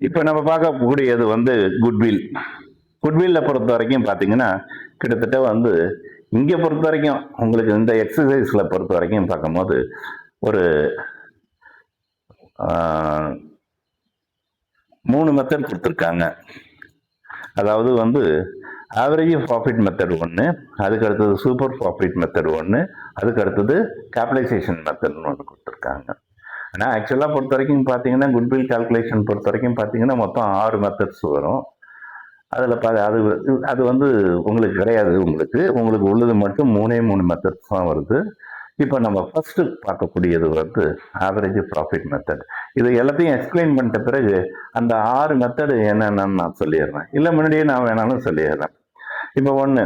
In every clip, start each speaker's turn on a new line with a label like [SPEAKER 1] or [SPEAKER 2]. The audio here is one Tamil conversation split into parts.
[SPEAKER 1] இப்போ நம்ம பார்க்கக்கூடியது வந்து குட்வில். குட்வில்ல பொறுத்த வரைக்கும் பார்த்தீங்கன்னா கிட்டத்தட்ட வந்து இங்கே பொறுத்த வரைக்கும் உங்களுக்கு இந்த எக்ஸசைஸில் பொறுத்த வரைக்கும் பார்க்கும்போது ஒரு 3 மெத்தட் கொடுத்துருக்காங்க. அதாவது வந்து ஆவரேஜ் ப்ராஃபிட் மெத்தட் ஒன்று, அதுக்கு அடுத்தது சூப்பர் ப்ராஃபிட் மெத்தட் ஒன்று, அதுக்கு அடுத்தது கேபிடலைசேஷன் மெத்தட்னு ஒன்று கொடுத்துருக்காங்க. ஆனால் ஆக்சுவலாக பொறுத்த வரைக்கும் பார்த்தீங்கன்னா குட்வில் கால்குலேஷன் பொறுத்த வரைக்கும் பார்த்தீங்கன்னா மொத்தம் 6 மெத்தட்ஸ் வரும். அதில் அது வந்து உங்களுக்கு கிடையாது. உங்களுக்கு உள்ளது மட்டும் 3 மெத்தட்ஸ் தான் வருது. இப்போ நம்ம ஃபர்ஸ்ட் பார்க்கக்கூடியது வந்து ஆவரேஜ் ப்ராஃபிட் மெத்தட். இது எல்லாத்தையும் எக்ஸ்பிளைன் பண்ணிட்ட பிறகு அந்த 6 மெத்தடு என்னென்னு நான் சொல்லிடுறேன், இல்லை முன்னாடியே நான் வேணாலும் சொல்லிடுறேன். இப்போ 1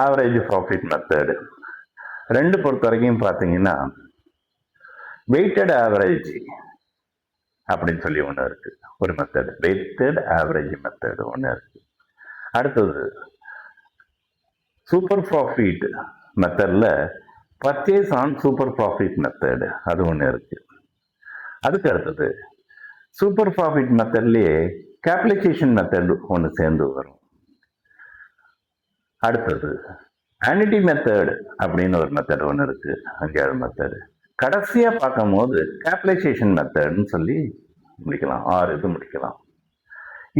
[SPEAKER 1] ஆவரேஜ் ப்ராஃபிட் மெத்தடு. 2 பொறுத்த வரைக்கும் பார்த்தீங்கன்னா வெயிட்டட் ஆவரேஜ் அப்படின்னு சொல்லி ஒன்று இருக்கு, ஒரு மெத்தடு. வெயிட்டட் ஆவரேஜ் மெத்தடு ஒன்று இருக்கு. அடுத்தது சூப்பர் ப்ராஃபிட் மெத்தடில் purchase on super profit method அது ஒன்று இருக்கு. அதுக்கு அடுத்தது சூப்பர் ப்ராஃபிட் மெத்தட்லேயே கேபிடலைசேஷன் மெத்தட் ஒன்று சேர்ந்து வரும். அடுத்தது ஆனிட்டி மெத்தட் அப்படின்னு ஒரு மெத்தட் ஒன்று இருக்கு, 5வது மெத்தடு. கடைசியாக பார்க்கும் போது கேபிடலைசேஷன் மெத்தட்னு சொல்லி முடிக்கலாம், 6 இது முடிக்கலாம்.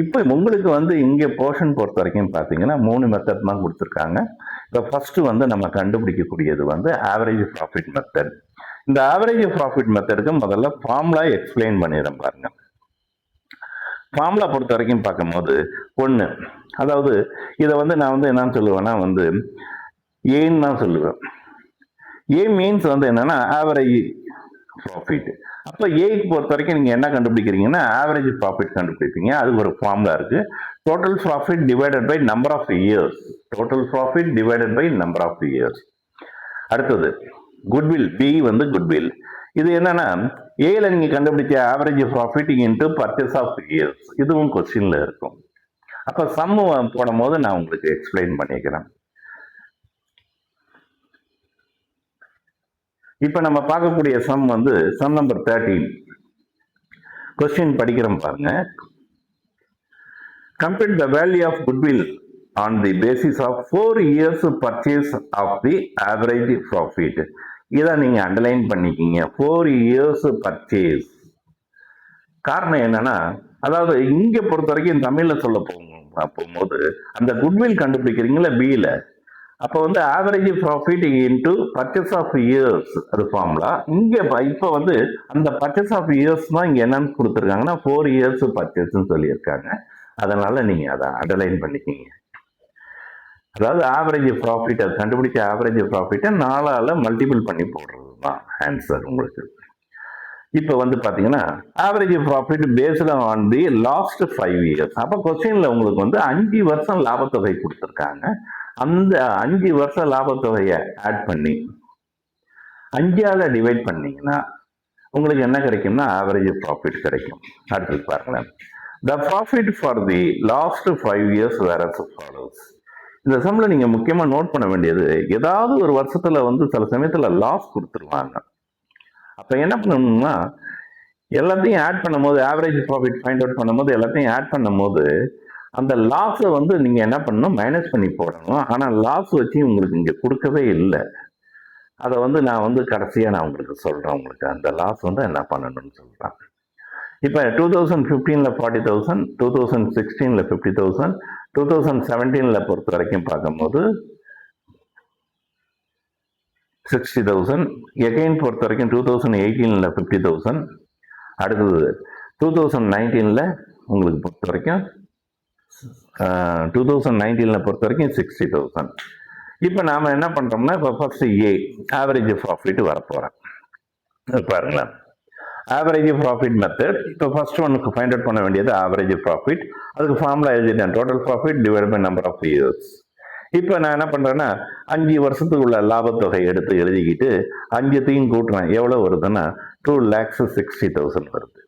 [SPEAKER 1] இப்போ உங்களுக்கு வந்து இங்கே போர்ஷன் பொறுத்த வரைக்கும் பார்த்தீங்கன்னா 3 மெத்தட் தான் கொடுத்துருக்காங்க. இப்போ ஃபர்ஸ்ட் வந்து நம்ம கண்டுபிடிக்கக்கூடியது வந்து ஆவரேஜ் ப்ராஃபிட் மெத்தட். இந்த ஆவரேஜ் ப்ராஃபிட் மெத்தடுக்கு முதல்ல ஃபார்முலா எக்ஸ்பிளைன் பண்ணிடுறேன் பாருங்க. ஃபார்முலா பொறுத்த வரைக்கும் பார்க்கும்போது 1, அதாவது இதை வந்து நான் வந்து என்னன்னு சொல்லுவேன்னா வந்து ஏன்னு தான் சொல்லுவேன். ஏ மீன்ஸ் வந்து என்னன்னா ஆவரேஜ் ப்ராஃபிட். அப்போ ஏக்கு பொறுத்த வரைக்கும் நீங்கள் என்ன கண்டுபிடிக்கிறீங்கன்னா ஆவரேஜ் ப்ராஃபிட் கண்டுபிடிப்பீங்க. அதுக்கு ஒரு ஃபார்முலா இருக்கு, total profit divided by number of years. Total profit divided by number of years. அடுத்தது குட்வில், பி வந்து குட்வில். இது என்னன்னா ஏல நீங்க கண்டுபிடிச்ச average profit into purchase of years. இதுவும் கொஸ்டின்ல இருக்கும். அப்போ சம் போடும் போது நான் உங்களுக்கு எக்ஸ்பிளைன் பண்ணிக்கிறேன். இப்போ நம்ம பார்க்கக்கூடிய சம் வந்து சம் நம்பர் 13. கொஸ்டின் படிக்கிறோம் பாருங்க. Compute the value of goodwill on the basis of 4 years purchase of the average profit. இதை நீங்க அண்டர்லைன் பண்ணிக்கிங்க, 4 years பர்ச்சேஸ். காரணம் என்னன்னா, அதாவது இங்க பொறுத்த வரைக்கும் தமிழ்ல சொல்ல போகும்போது அந்த குட்வில் கண்டுபிடிக்கிறீங்களா பில, அப்போ வந்து average profit into purchase of years அது ஃபார்முலா. இங்கே இப்போ வந்து அந்த பர்ச்சேஸ் ஆஃப் இயர்ஸ் தான் இங்கே என்னன்னு கொடுத்துருக்காங்கன்னா 4 years பர்ச்சேஸ்ன்னு சொல்லியிருக்காங்க. அதனால நீங்கள் அதை அண்டர்லைன் பண்ணிக்கிங்க. அதாவது ஆவரேஜ் ப்ராஃபிட், அது கண்டுபிடிச்ச ஆவரேஜ் ப்ராஃபிட்டை 4ஆல் மல்டிபிள் பண்ணி போடுறது தான் ஆன்சர் உங்களுக்கு. இப்போ வந்து பார்த்தீங்கன்னா average profit based on the last 5 years. அப்போ கொஸ்டின்ல உங்களுக்கு வந்து 5 வருஷம் லாபத்தொகை கொடுத்துருக்காங்க. அந்த 5 வருஷ லாபத்தொகையை ஆட் பண்ணி 5ஆல் டிவைட் பண்ணீங்கன்னா உங்களுக்கு என்ன கிடைக்கும்னா ஆவரேஜ் ப்ராஃபிட் கிடைக்கும். அடுத்து பாருங்களேன், the profit for the last 5 years were as follows. இந்த சம்ல நீங்க முக்கியமா நோட் பண்ண வேண்டியது, ஏதாவது ஒரு வருஷத்துல வந்து சில சமயத்துல லாஸ் கொடுத்துருவாங்க. அப்ப என்ன பண்ணணும்னா எல்லாத்தையும் ஆட் பண்ணும்போது, ஆவரேஜ் ப்ராஃபிட் ஃபைண்ட் அவுட் பண்ணும்போது எல்லாத்தையும் ஆட் பண்ணும்போது அந்த லாஸை வந்து நீங்க என்ன பண்ணணும், மைனஸ் பண்ணி போடணும். ஆனா லாஸ் வச்சு உங்களுக்கு இங்க கொடுக்கவே இல்லை. அதை வந்து நான் வந்து கடைசியா நான் உங்களுக்கு சொல்றேன். உங்களுக்கு அந்த லாஸ் வந்து என்ன பண்ணணும்னு சொல்றேன். இப்போ 2015ல 40,000, 2016ல 50,000, 2017ல பொறுத்த வரைக்கும் பார்க்கும்போது 60,000, எகைன் பொறுத்த வரைக்கும் 2018ல 50,000, அடுத்தது 2019ல உங்களுக்கு பொறுத்த வரைக்கும் 2019ல பொறுத்த வரைக்கும் 60,000. இப்போ நாம என்ன பண்றோம்னா, இப்போ ஃபர்ஸ்ட் ஏ ஆவரேஜ் ப்ராஃபிட் வரப்போறேன் பாருங்களேன். Average profit method. இப்போ ஃபர்ஸ்ட் ஒன்னுக்கு ஃபைண்ட் அவுட் பண்ண வேண்டியது ஆவரேஜ் ப்ராஃபிட். அதுக்கு ஃபார்முலா எழுதிட்டேன், total profit divide by number of years. இப்போ நான் என்ன பண்றேன்னா 5 வருஷத்துக்கு உள்ள லாபத்தொகை எடுத்து எழுதிக்கிட்டு 5த்தையும் கூட்டுறேன். எவ்வளவு வருதுன்னா 2,60,000 வருது.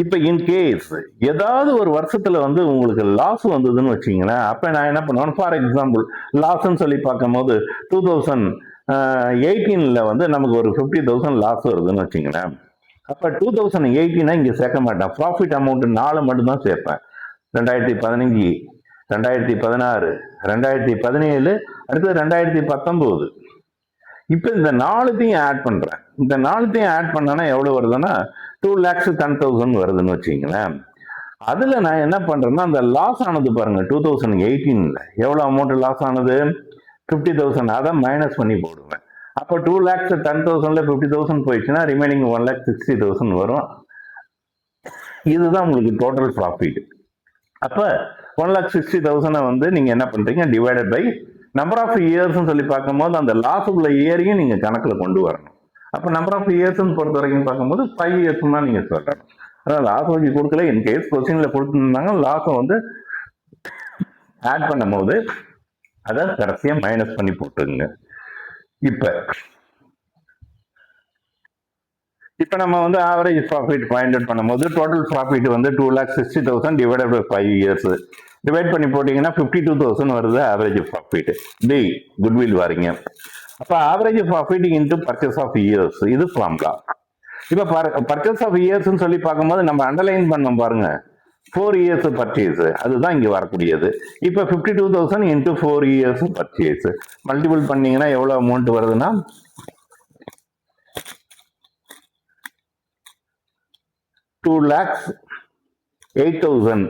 [SPEAKER 1] இப்போ இன்கேஸ் ஏதாவது ஒரு வருஷத்துல வந்து உங்களுக்கு லாஸ் வந்ததுன்னு வச்சிங்களேன், அப்போ நான் என்ன பண்ணுவேன், ஃபார் எக்ஸாம்பிள் லாஸ்ன்னு சொல்லி பார்க்கும்போது 2018ல வந்து நமக்கு ஒரு 50,000 லாஸ் வருதுன்னு வச்சிங்களேன். அப்போ 2018 இங்கே சேர்க்க மாட்டேன். ப்ராஃபிட் அமௌண்ட் 4 மட்டும் தான் சேர்ப்பேன். 2015, 2016, 2017, அடுத்தது 2019. இப்போ இந்த 4த்தையும் ஆட் பண்ணுறேன். இந்த 4த்தையும் ஆட் பண்ணனா எவ்வளோ வருதுன்னா 2,10,000 வருதுன்னு வச்சுங்களேன். அதில் நான் என்ன பண்ணுறேன்னா அந்த லாஸ் ஆனது பாருங்க 2018 எவ்வளோ அமௌண்ட் லாஸ் ஆனது 50,000. அதை மைனஸ் பண்ணி போடுவேன். அப்போ 2,10,000 50,000 போயிடுச்சுன்னா ரிமைனிங் 1,60,000 வரும். இதுதான் உங்களுக்கு டோட்டல் ப்ராஃபிட். அப்போ 1,60,000 வந்து நீங்க என்ன பண்றீங்க divided by number of years சொல்லி பார்க்கும்போது அந்த லாஸ் உள்ள இயரையும் நீங்க கணக்குல கொண்டு வரணும். அப்போ நம்பர் ஆஃப் இயர்ஸ் பொறுத்த வரைக்கும் பார்க்கும்போது 5 years தான் நீங்க சொல்லணும். அதாவது லாஸ் வச்சு கொடுக்கல, இன் கேஸ் கொஸ்டின்ல கொடுத்துருந்தாங்க லாஸை வந்து ஆட் பண்ணும் போது அதை கடைசியா மைனஸ் பண்ணி போட்டுருங்க. இப்ப நம்ம வந்து ஆவரேஜ் ப்ராஃபிட் ஃபைண்ட் அவுட் பண்ணும்போது டோட்டல் ப்ராஃபிட் வந்து 2,60,000 டிவைடட் பை 5 years டிவைட் பண்ணி போட்டீங்கன்னா 52,000 வருது ஆவரேஜ் ப்ராஃபிட். டி குட்வில் வாரிங்க. அப்ப average profit into purchase of years, இது ஃபார்முலா. இப்ப பர்ச்சேஸ் ஆஃப் இயர்ஸ் சொல்லி பார்க்கும்போது நம்ம அண்டர்லைன் பண்ணோம் பாருங்க 4 years பர்ச்சேஸ், அதுதான் இங்க வரக்கூடியது. இப்ப 52,000 இன்டு 4 years பர்ச்சேஸ் மல்டிபிள் பண்ணீங்கன்னா எவ்வளவு அமௌண்ட் வருதுன்னா 2,08,000.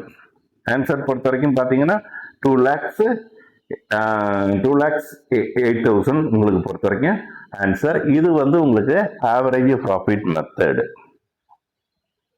[SPEAKER 1] ஆன்சர் பொறுத்த வரைக்கும் பாத்தீங்கன்னா 2,08,000 உங்களுக்கு பொறுத்த வரைக்கும் ஆன்சர். இது வந்து உங்களுக்கு ஆவரேஜ் ப்ராஃபிட் மெத்தட்.